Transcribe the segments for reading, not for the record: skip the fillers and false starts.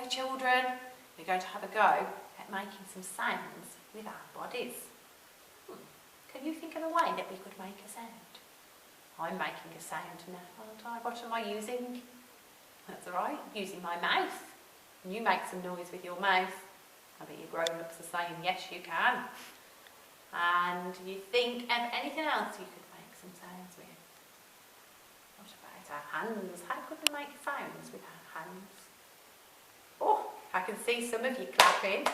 children, we're going to have a go at making some sounds with our bodies. Can you think of a way that we could make a sound? I'm making a sound now, aren't I? What am I using? That's right, using my mouth. Can you make some noise with your mouth? I bet you grown-ups are saying yes you can. And you think of anything else you could make some sounds with? What about our hands? How could we make sounds with our hands? Oh, I can see some of you clapping.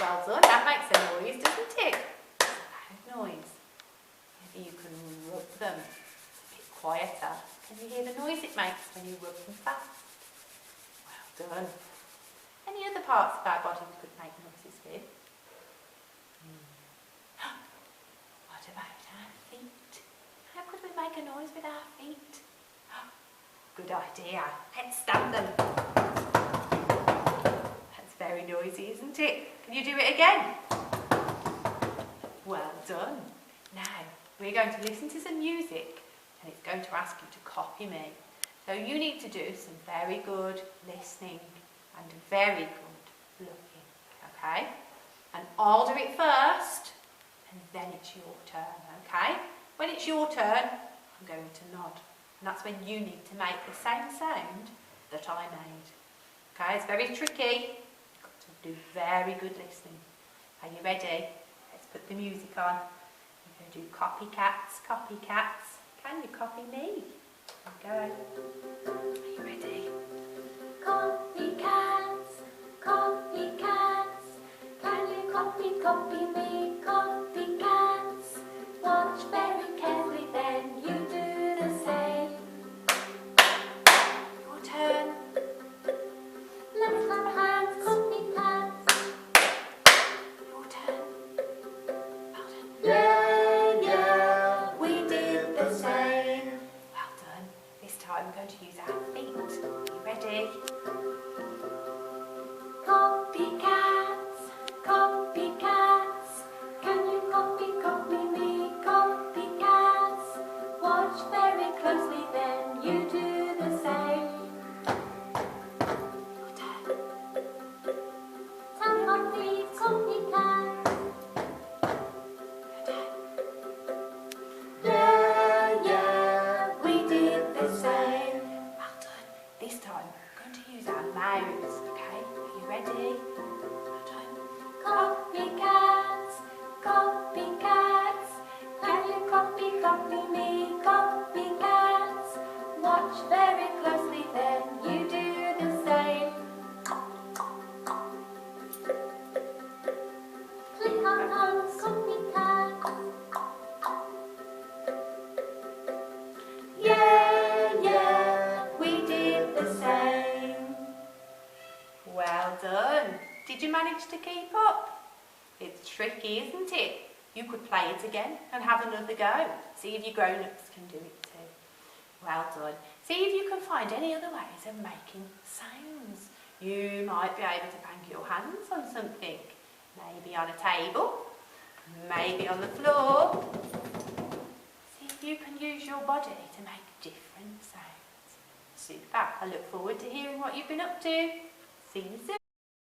Well done, that makes a noise, doesn't it? It's a loud noise. Maybe you can rub them a bit quieter. Can you hear the noise it makes when you rub them fast? Well done. Any other parts of our body we could make noises with? What about our feet? How could we make a noise with our feet? Good idea. Let's stamp them. That's very noisy, isn't it? Can you do it again? Well done. Now, we're going to listen to some music and it's going to ask you to copy me. So you need to do some very good listening and very good looking, okay? And I'll do it first and then it's your turn, okay? When it's your turn, I'm going to nod. And that's when you need to make the same sound that I made. Okay, it's very tricky. You've got to do very good listening. Are you ready? Let's put the music on. We're going to do copycats, copycats. Can you copy me? Here we go. Are you ready? Copycats, copycats. Can you copy me? Copycats. Watch very carefully, then you do the same. Your turn. Let's clap hands, copycats. Your turn. Well done. Yeah, yeah, we did the same. Well done. This time I'm going to use our feet. Are you ready? Copycats, copycats. Can you copy me? Copycats. Watch very closely, then you do the same. Your turn. Tap on feet, copycats. Your turn. Yeah, yeah, we did the same. Well done. This time we're going to use our mouths, okay? Are you ready? Well done. Copycats, copycats. Can you copy me? Copycats. Watch very closely, then you do the same. Click on tongues, copycats. Yeah, yeah, we did the same. Well done. Did you manage to keep up? It's tricky, isn't it? You could play it again and have another go. See if your grown-ups can do it too. Well done. See if you can find any other ways of making sounds. You might be able to bang your hands on something. Maybe on a table, maybe on the floor. See if you can use your body to make different sounds. Super. I look forward to hearing what you've been up to. See you soon.